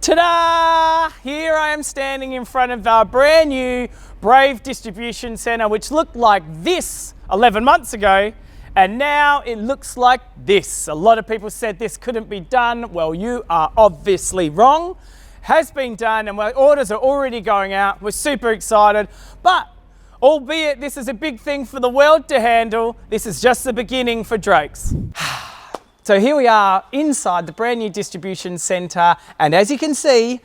Ta-da! Here I am standing in front of our brand new Brave distribution centre, which looked like this 11 months ago, and now it looks like this. A lot of people said this couldn't be done. Well, you are obviously wrong. Has been done, and orders are already going out. We're super excited, but albeit this is a big thing for the world to handle, this is just the beginning for Drake's. So here we are inside the brand new distribution centre, and as you can see,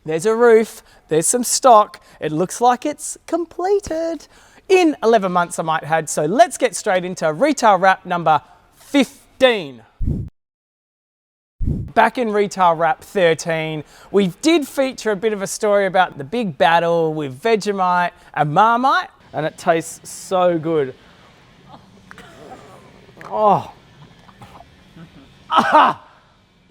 there's a roof, there's some stock. It looks like it's completed in 11 months, I might add. So let's get straight into retail wrap number 15. Back in retail wrap 13, we did feature a bit of a story about the big battle with Vegemite and Marmite, and it tastes so good. Oh. Ah!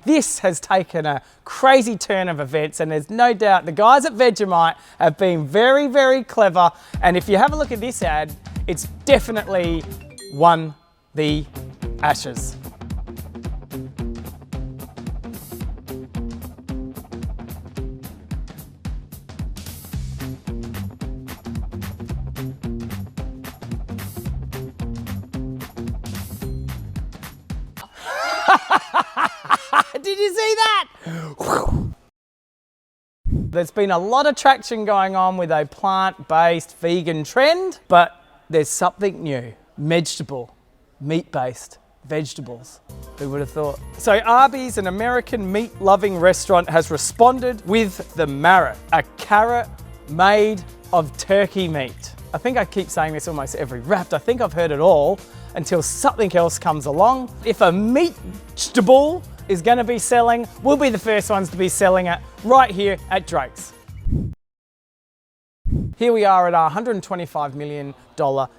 This has taken a crazy turn of events, and there's no doubt the guys at Vegemite have been very, very clever. And if you have a look at this ad, it's definitely won the Ashes. Did you see that? There's been a lot of traction going on with a plant-based vegan trend, but there's something new. Vegetable, meat-based vegetables. Who would have thought? So Arby's, an American meat-loving restaurant, has responded with the Marrot, a carrot made of turkey meat. I think I keep saying this almost every wrap. I think I've heard it all until something else comes along. If a vegetable is going to be selling, we'll be the first ones to be selling it right here at Drake's. Here we are at our $125 million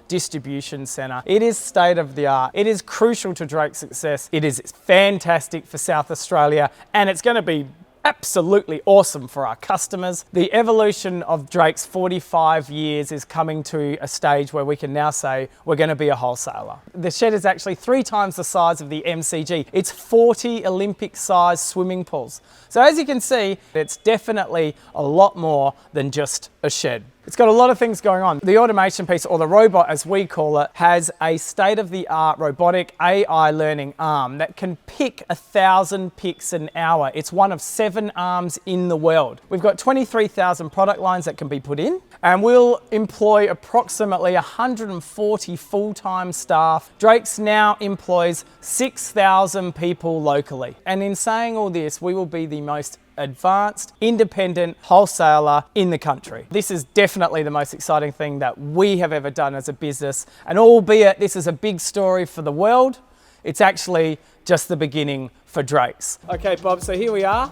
distribution centre. It is state of the art. It is crucial to Drake's success. It is fantastic for South Australia, and it's going to be absolutely awesome for our customers. The evolution of Drake's 45 years is coming to a stage where we can now say we're going to be a wholesaler. The shed is actually 3 times the size of the MCG. It's 40 Olympic-sized swimming pools. So as you can see, it's definitely a lot more than just a shed. It's got a lot of things going on. The automation piece, or the robot as we call it, has a state-of-the-art robotic AI learning arm that can pick 1,000 picks an hour. It's one of 7 arms in the world. We've got 23,000 product lines that can be put in, and we'll employ approximately 140 full-time staff. Drake's now employs 6,000 people locally. And in saying all this, we will be the most advanced, independent wholesaler in the country. This is definitely the most exciting thing that we have ever done as a business. And albeit this is a big story for the world, it's actually just the beginning for Drake's. Okay, Bob, so here we are,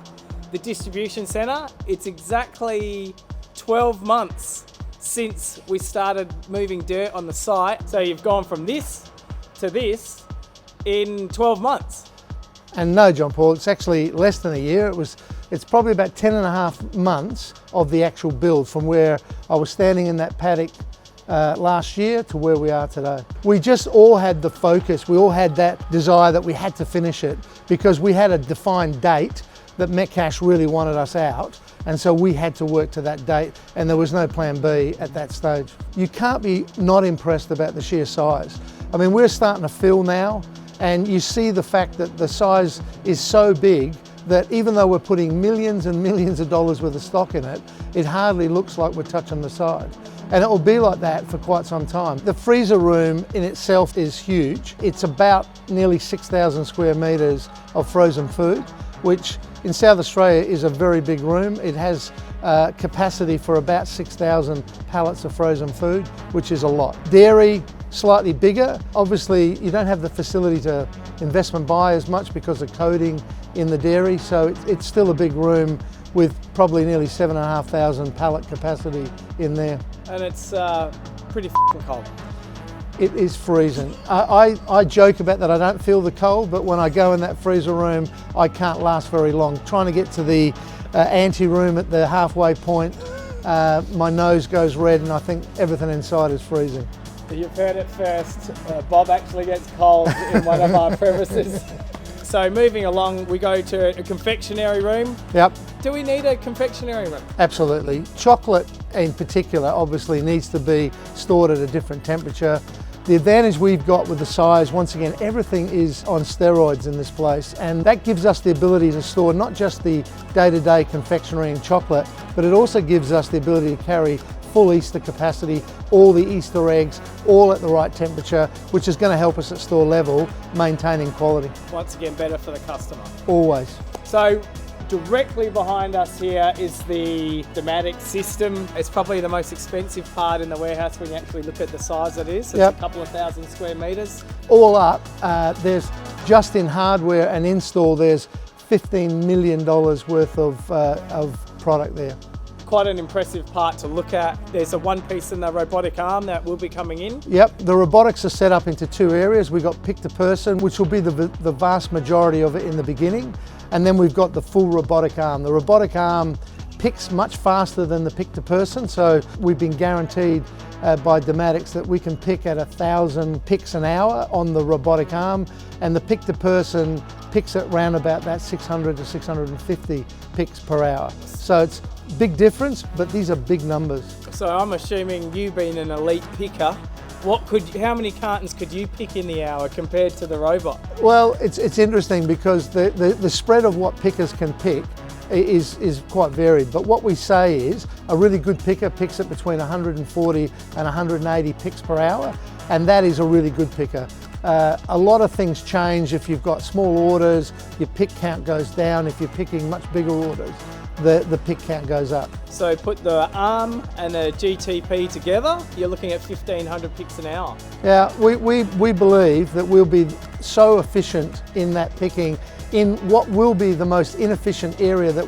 the distribution centre. It's exactly 12 months since we started moving dirt on the site. So you've gone from this to this in 12 months. And no, John Paul, it's actually less than a year. It's probably about 10 and a half months of the actual build from where I was standing in that paddock last year to where we are today. We just all had the focus, we all had that desire that we had to finish it because we had a defined date that Metcash really wanted us out, and so we had to work to that date, and there was no plan B at that stage. You can't be not impressed about the sheer size. I mean, we're starting to fill now, and you see the fact that the size is so big that even though we're putting millions and millions of dollars worth of stock in it, it hardly looks like we're touching the side. And it will be like that for quite some time. The freezer room in itself is huge. It's about nearly 6,000 square metres of frozen food, which in South Australia is a very big room. It has capacity for about 6,000 pallets of frozen food, which is a lot. Dairy, slightly bigger. Obviously, you don't have the facility to investment buy as much because of coating in the dairy, so it's still a big room with probably nearly 7,500 pallet capacity in there. And it's pretty cold. It is freezing. I joke about that I don't feel the cold, but when I go in that freezer room, I can't last very long. Trying to get to the ante room at the halfway point, my nose goes red and I think everything inside is freezing. You've heard it first. Bob actually gets cold in one of our premises. So moving along, we go to a confectionery room. Yep. do we need a confectionery room? Absolutely. Chocolate in particular obviously needs to be stored at a different temperature. The advantage we've got with the size, once again, everything is on steroids in this place, and that gives us the ability to store not just the day-to-day confectionery and chocolate, but it also gives us the ability to carry full Easter capacity, all the Easter eggs, all at the right temperature, which is going to help us at store level, maintaining quality. Once again, better for the customer. Always. So, directly behind us here is the Domatic system. It's probably the most expensive part in the warehouse when you actually look at the size it is. It's a couple of thousand square metres. All up, there's just in hardware and install, there's $15 million worth of product there. Quite an impressive part to look at. There's a one piece in the robotic arm that will be coming in. Yep, the robotics are set up into two areas. We've got pick to person, which will be the vast majority of it in the beginning. And then we've got the full robotic arm. The robotic arm picks much faster than the pick to person. So we've been guaranteed by Domatics that we can pick at 1,000 picks an hour on the robotic arm. And the pick to person picks at round about that 600 to 650 picks per hour. So it's big difference, but these are big numbers. So I'm assuming you being an elite picker, how many cartons could you pick in the hour compared to the robot? Well, it's interesting because the spread of what pickers can pick is quite varied. But what we say is a really good picker picks it between 140 and 180 picks per hour, and that is a really good picker. A lot of things change if you've got small orders, your pick count goes down. If you're picking much bigger orders, the pick count goes up. So put the ARM and the GTP together, you're looking at 1,500 picks an hour. Yeah, we believe that we'll be so efficient in that picking in what will be the most inefficient area that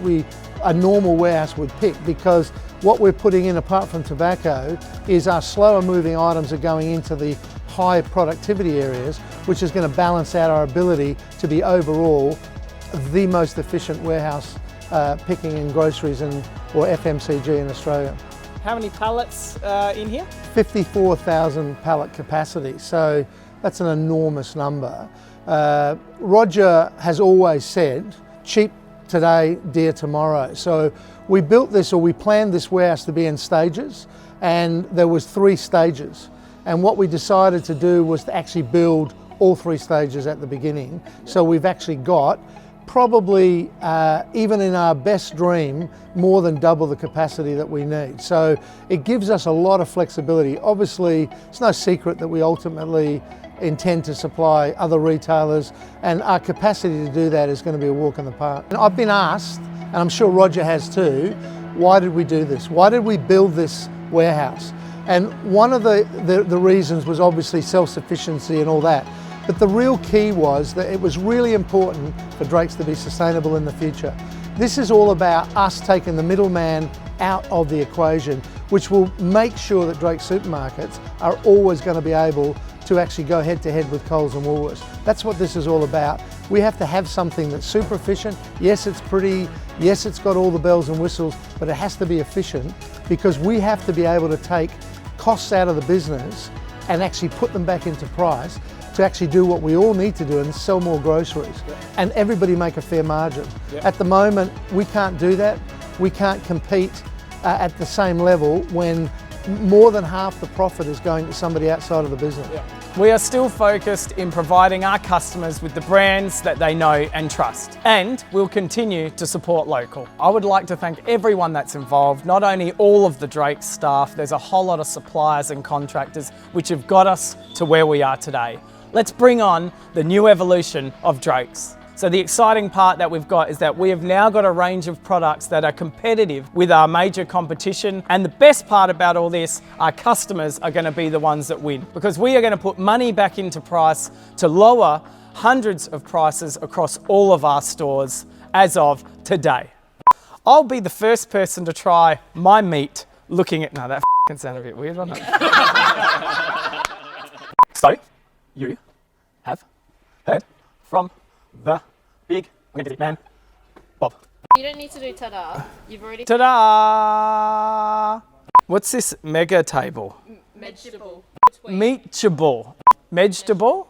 a normal warehouse would pick, because what we're putting in, apart from tobacco, is our slower moving items are going into the high productivity areas, which is going to balance out our ability to be overall the most efficient warehouse picking in groceries or FMCG in Australia. How many pallets in here? 54,000 pallet capacity, so that's an enormous number. Roger has always said, cheap today, dear tomorrow. So we built this, or we planned this warehouse to be in stages, and there was 3 stages. And what we decided to do was to actually build all 3 stages at the beginning. So we've actually got probably, even in our best dream, more than double the capacity that we need. So it gives us a lot of flexibility. Obviously, it's no secret that we ultimately intend to supply other retailers, and our capacity to do that is going to be a walk in the park. And I've been asked, and I'm sure Roger has too, why did we do this? Why did we build this warehouse? And one of the reasons was obviously self-sufficiency and all that. But the real key was that it was really important for Drake's to be sustainable in the future. This is all about us taking the middleman out of the equation, which will make sure that Drake's supermarkets are always going to be able to actually go head to head with Coles and Woolworths. That's what this is all about. We have to have something that's super efficient. Yes, it's pretty. Yes, it's got all the bells and whistles, but it has to be efficient, because we have to be able to take costs out of the business and actually put them back into price to actually do what we all need to do and sell more groceries. Yep. And everybody make a fair margin. Yep. At the moment, we can't do that. We can't compete at the same level when more than half the profit is going to somebody outside of the business. Yep. We are still focused in providing our customers with the brands that they know and trust, and we'll continue to support local. I would like to thank everyone that's involved, not only all of the Drake staff. There's a whole lot of suppliers and contractors which have got us to where we are today. Let's bring on the new evolution of Drake's. So the exciting part that we've got is that we have now got a range of products that are competitive with our major competition. And the best part about all this, our customers are going to be the ones that win, because we are going to put money back into price to lower hundreds of prices across all of our stores as of today. I'll be the first person to try my meat looking at... No, that f***ing sounded a bit weird, wasn't it? So, you have heard from the big man, Bob. You don't need to do ta-da. You've already... Ta-da! What's this mega table? Vegetable. Meatable. Vegetable?